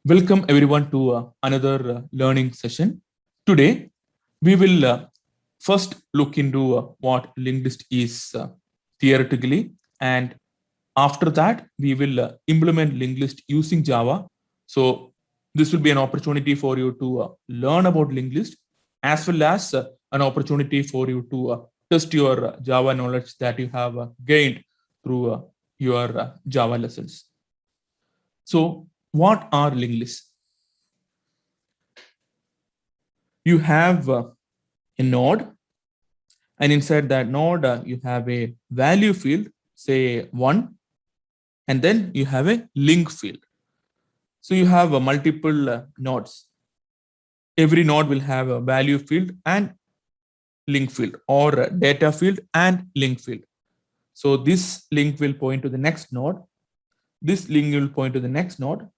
Welcome everyone to another learning session. Today, we will first look into what linked list is theoretically, and after that, we will implement linked list using Java. So, this will be an opportunity for you to learn about linked list as well as an opportunity for you to test your Java knowledge that you have gained through your Java lessons. So, what are linked lists? You have a node, and inside that node you have a value field, say 1, and then you have a link field. So you have multiple nodes. Every node will have a value field and link field, or a data field and link field. So this link will point to the next node, this link will point to the next node,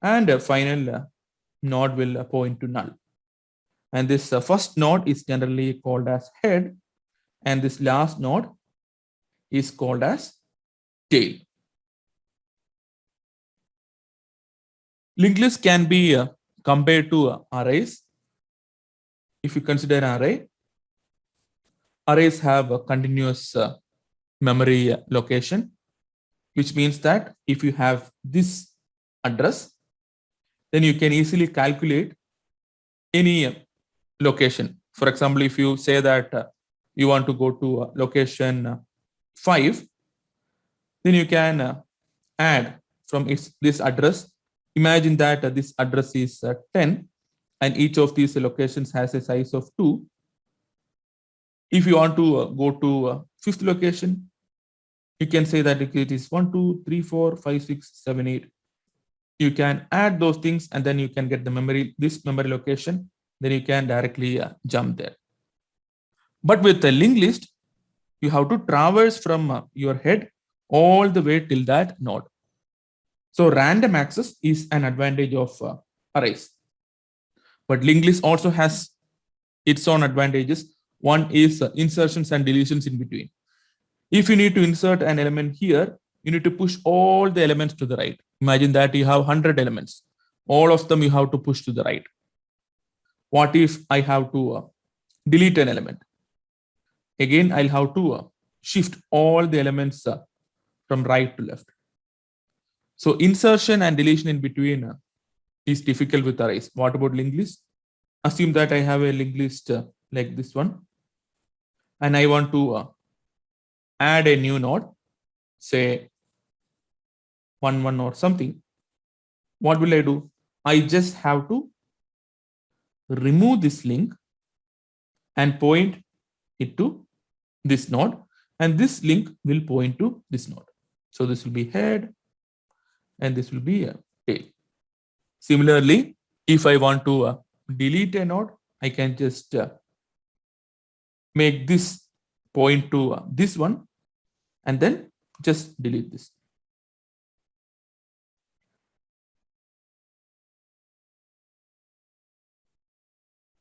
and a final node will point to null. And this first node is generally called as head, and this last node is called as tail. Linked list can be compared to arrays. If you consider an array, arrays have a continuous memory location, which means that if you have this address, then you can easily calculate any location. For example, if you say that you want to go to location 5, then you can add from this address. Imagine that this address is 10, and each of these locations has a size of 2. If you want to go to fifth location, you can say that it is 1, 2, 3, 4, 5, 6, 7, 8. You can add those things, and then you can get the memory, this memory location. Then you can directly jump there. But with a linked list, you have to traverse from your head all the way till that node. So random access is an advantage of arrays. But linked list also has its own advantages. One is insertions and deletions in between. If you need to insert an element here, you need to push all the elements to the right. Imagine that you have 100 elements. All of them you have to push to the right. What if I have to delete an element? Again, I'll have to shift all the elements from right to left. So insertion and deletion in between is difficult with arrays. What about linked list? Assume that I have a linked list like this one, and I want to add a new node, say 1, 1 or something. What will I do? I just have to remove this link and point it to this node, and this link will point to this node. So this will be head, and this will be a tail. Similarly, if I want to delete a node, I can just make this point to this one, and then just delete this.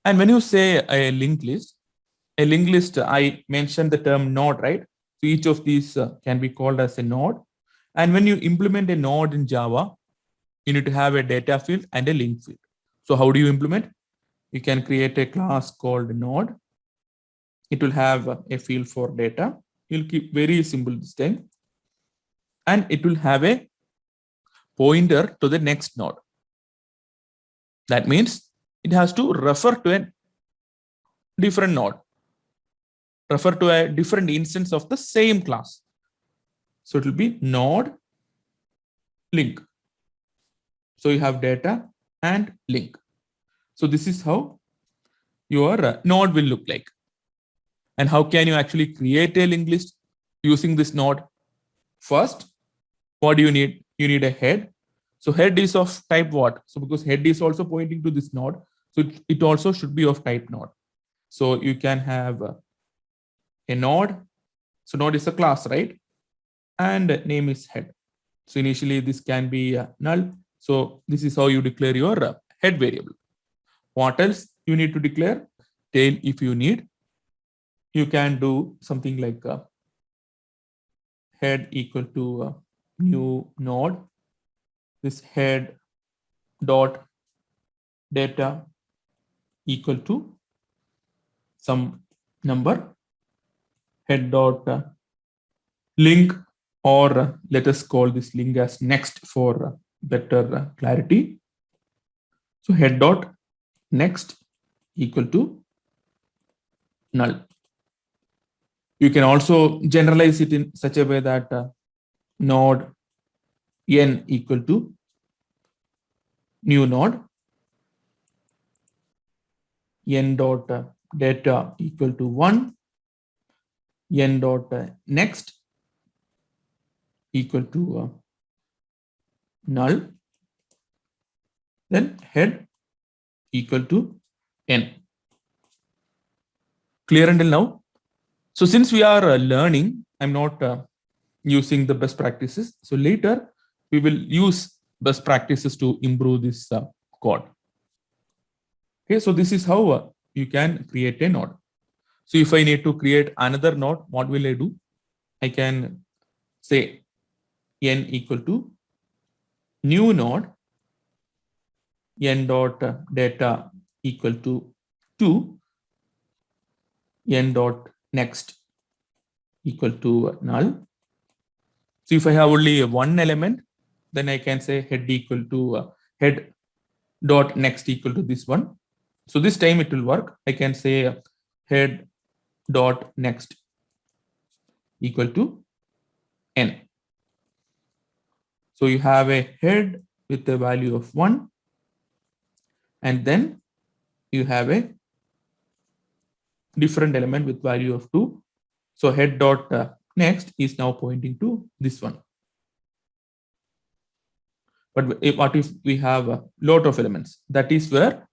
And when you say a linked list, I mentioned the term node, right? So each of these can be called as a node. And when you implement a node in Java, you need to have a data field and a link field. So how do you implement? You can create a class called node. It will have a field for data. You'll keep very simple this time. And it will have a pointer to the next node. That means it has to refer to a different node, refer to a different instance of the same class. So it will be node link. So you have data and link. So this is how your node will look like. And how can you actually create a linked list using this node? First, what do you need? You need a head. So head is of type what? So because head is also pointing to this node, so it also should be of type node. So you can have a node. So node is a class, right? And name is head. So initially this can be null. So this is how you declare your head variable. What else you need to declare? Tail if you need. You can do something like head equal to new node. This head dot data equal to some number, head dot link, or let us call this link as next for better clarity. So head dot next equal to null. You can also generalize it in such a way that node n equal to new node, n dot data equal to 1, n dot next equal to null, then head equal to n. Clear until now? So since we are learning, I'm not using the best practices. So later we will use best practices to improve this code. Okay, so this is how you can create a node. So if I need to create another node, what will I do? I can say n equal to new node, n dot data equal to 2, n dot next equal to null. So if I have only one element, then I can say head equal to head dot next equal to this one. So this time it will work. I can say head dot next equal to n. So you have a head with a value of 1, and then you have a different element with value of 2. So head dot next is now pointing to this one. But what if we have a lot of elements? That is where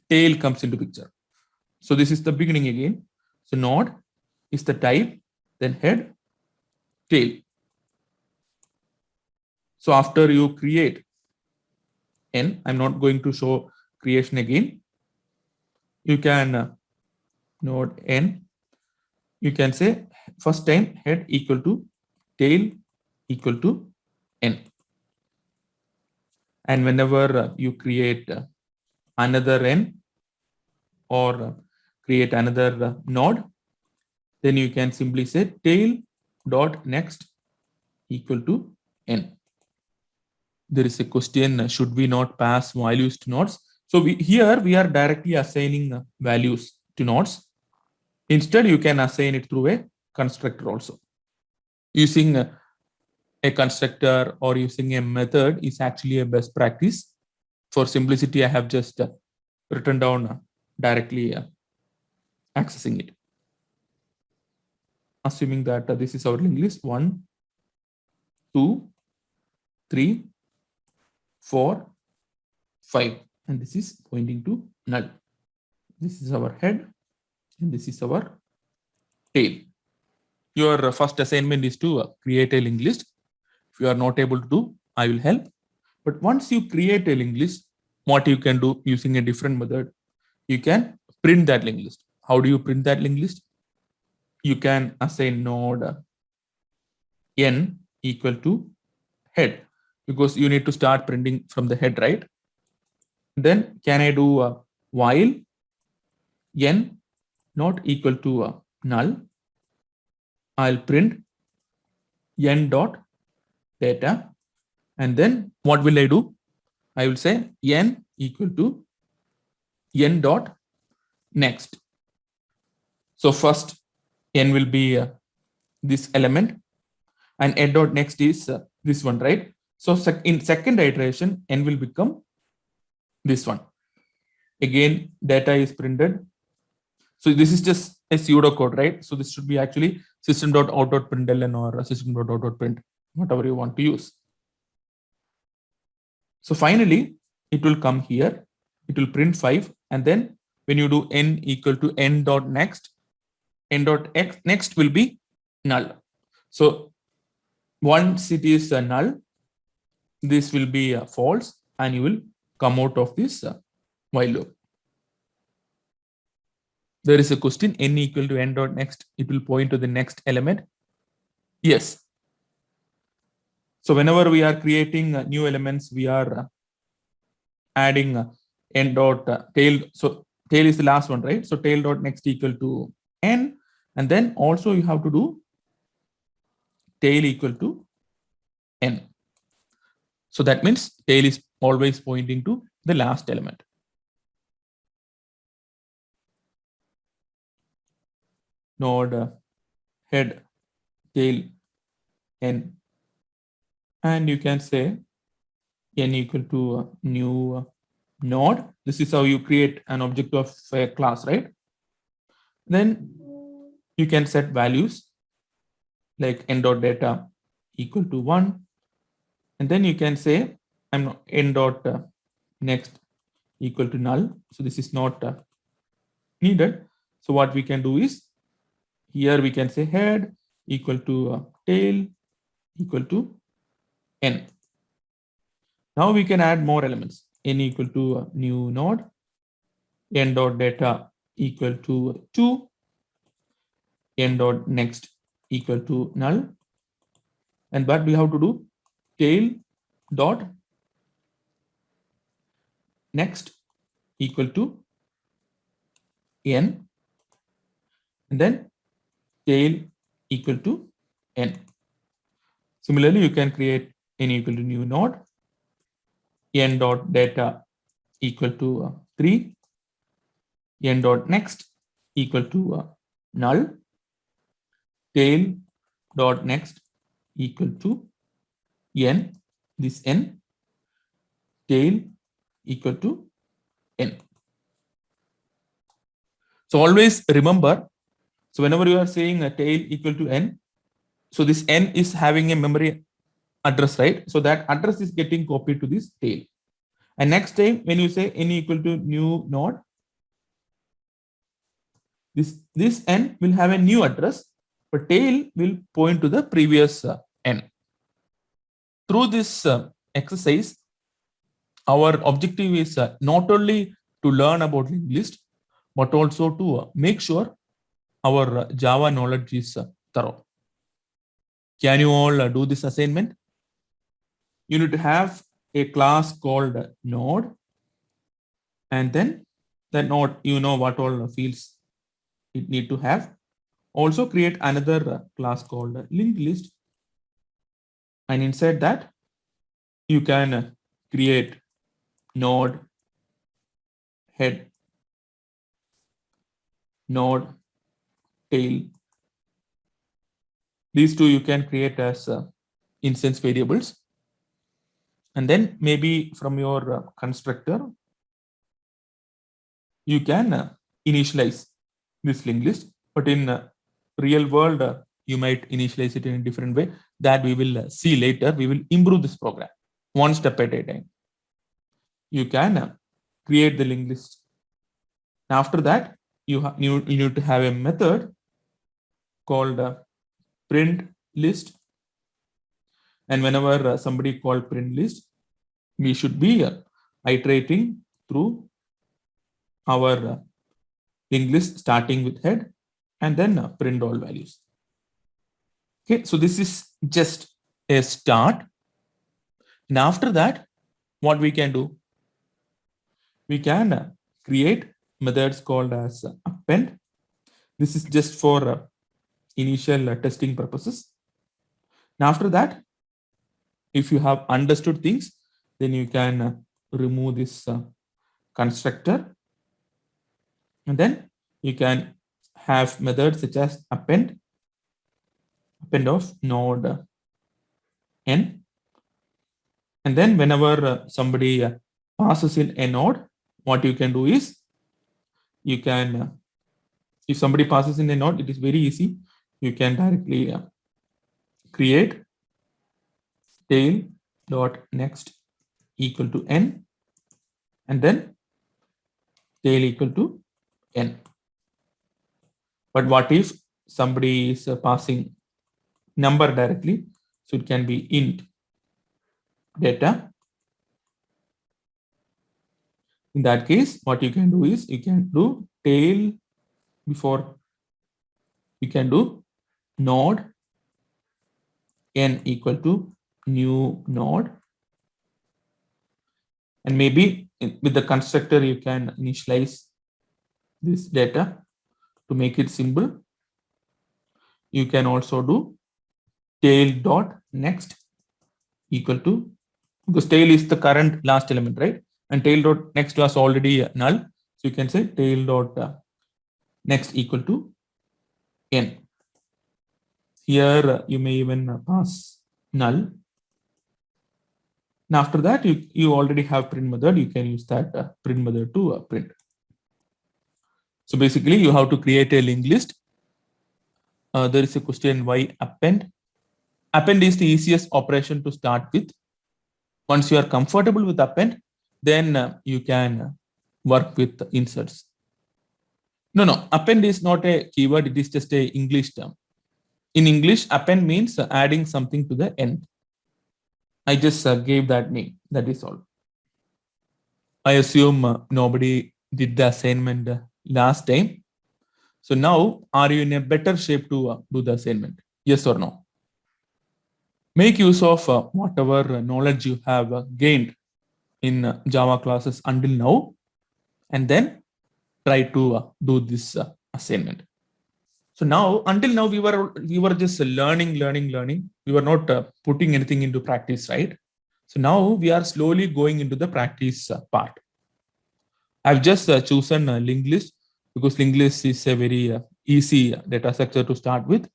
tail comes into picture. So this is the beginning again. So node is the type, then head, tail. So after you create n, I'm not going to show creation again. You can node n, you can say first time head equal to tail equal to n. And whenever you create another n or create another node, then you can simply say tail dot next equal to n. There is a question, should we not pass values to nodes? So here we are directly assigning values to nodes. Instead, you can assign it through a constructor also. Using a constructor or using a method is actually a best practice. For simplicity, I have just written down directly accessing it. Assuming that this is our linked list, 1, 2, 3, 4, 5, and this is pointing to null. This is our head and this is our tail. Your first assignment is to create a linked list. If you are not able to do, I will help. But once you create a linked list, what you can do using a different method, you can print that linked list. How do you print that linked list? You can assign node n equal to head, because you need to start printing from the head, right? Then can I do while n not equal to null, I'll print n dot data, and then what will I do? I will say n equal to n dot next. So first n will be this element, and n dot next is this one, right? So in second iteration, n will become this one. Again, data is printed. So this is just a pseudo code, right? So this should be actually system.out.println or system.out.print, whatever you want to use. So finally, it will come here. It will print 5, and then when you do n equal to n dot next, n dot x next will be null. So once it is null, this will be false, and you will come out of this while loop. There is a question, n equal to n dot next, it will point to the next element. Yes. So whenever we are creating new elements, we are adding n dot tail. So tail is the last one, right? So tail dot next equal to n, and then also you have to do tail equal to n. So that means tail is always pointing to the last element. Node head tail n, and you can say n equal to new node. This is how you create an object of a class, right? Then you can set values like n dot data equal to 1, and then you can say I'm n dot next equal to null. So this is not needed. So what we can do is here we can say head equal to tail equal to n. Now we can add more elements. N equal to new node, n dot data equal to 2, n dot next equal to null, and but we have to do tail dot next equal to n, and then tail equal to n. Similarly, you can create n equal to new node, n dot data equal to 3, n dot next equal to null, tail dot next equal to n, this n, tail equal to n. So always remember, so whenever you are saying a tail equal to n, so this n is having a memory address, right? So that address is getting copied to this tail. And next time when you say n equal to new node, this n will have a new address, but tail will point to the previous n. Through this exercise, our objective is not only to learn about linked list, but also to make sure our Java knowledge is thorough. Can you all do this assignment? You need to have a class called node, and then the node, you know what all fields it need to have. Also create another class called linked list, and inside that you can create node head, node tail. These two you can create as instance variables, and then maybe from your constructor you can initialize this linked list, but in real world you might initialize it in a different way that we will see later. We will improve this program one step at a time. You can create the linked list. After that, you need to have a method called print list, and whenever somebody called print list, we should be iterating through our linked list starting with head and then print all values. Okay, so this is just a start. And after that, what we can do? We can create methods called as append. This is just for initial testing purposes. And after that, if you have understood things, then you can remove this constructor, and then you can have methods such as append of node n, and then whenever somebody passes in a node, what you can do is you can if somebody passes in a node, it is very easy. You can directly create tail dot next equal to n, and then tail equal to n. But what if somebody is passing number directly? So it can be int data. In that case, what you can do is you can do tail before, you can do node n equal to new node, and maybe with the constructor, you can initialize this data to make it simple. You can also do tail dot next equal to, because tail is the current last element, right? And tail dot next was already null. So you can say tail dot next equal to n. Here you may even pass null. And after that, you already have print method. You can use that print method to print. So basically, you have to create a linked list. There is a question, why append? Append is the easiest operation to start with. Once you are comfortable with append, then you can work with inserts. No, append is not a keyword. It is just a English term. In English, append means adding something to the end. I just gave that name. That is all. I assume nobody did the assignment last time. So now, are you in a better shape to do the assignment? Yes or no? Make use of whatever knowledge you have gained in Java classes until now, and then try to do this assignment. So now, until now, we were just learning. We were not putting anything into practice, right? So now we are slowly going into the practice part. I've just chosen a linked list because linked list is a very easy data structure to start with.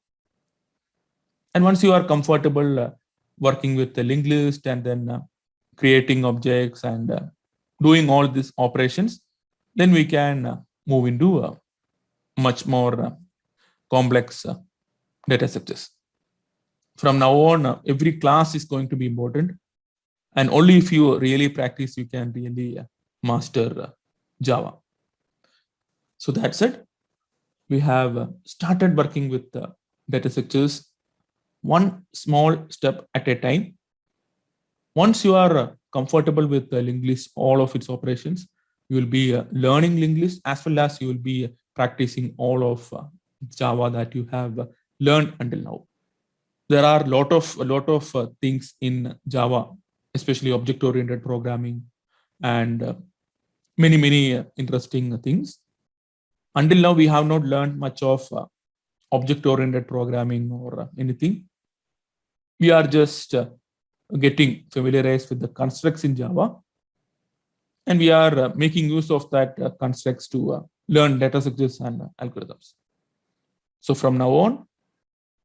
And once you are comfortable working with the linked list and then creating objects and doing all these operations, then we can move into much more complex data structures. From now on, every class is going to be important. And only if you really practice, you can really master Java. So that's it. We have started working with data structures one small step at a time. Once you are comfortable with the linked list, all of its operations, you will be learning linked list as well as you will be practicing all of Java that you have learned until now. There are a lot of things in Java, especially object-oriented programming and many interesting things. Until now, we have not learned much of object-oriented programming or anything. We are just getting familiarized with the constructs in Java, and we are making use of that constructs to learn data structures and algorithms. So from now on,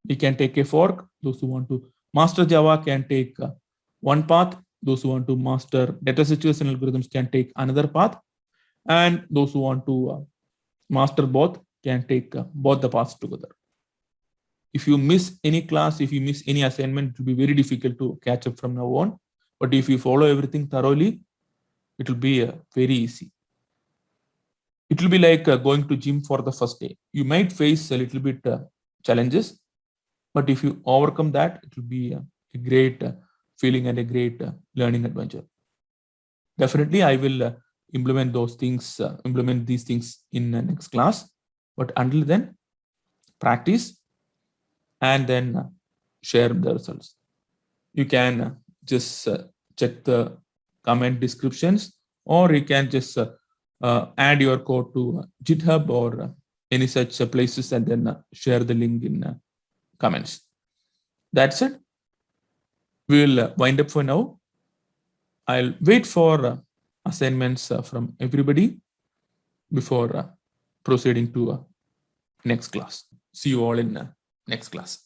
we can take a fork. Those who want to master Java can take one path. Those who want to master data structures and algorithms can take another path. And those who want to master both can take both the paths together. If you miss any class, if you miss any assignment, it will be very difficult to catch up from now on. But if you follow everything thoroughly, it will be very easy. It will be like going to gym for the first day. You might face a little bit challenges, but if you overcome that, it will be a great feeling and a great learning adventure. Definitely, I will implement these things in the next class. But until then, practice and then share the results. You can just check the comment descriptions, or you can just add your code to GitHub or any such places and then share the link in comments. That's it. We'll wind up for now. I'll wait for assignments from everybody before proceeding to next class. See you all in next class.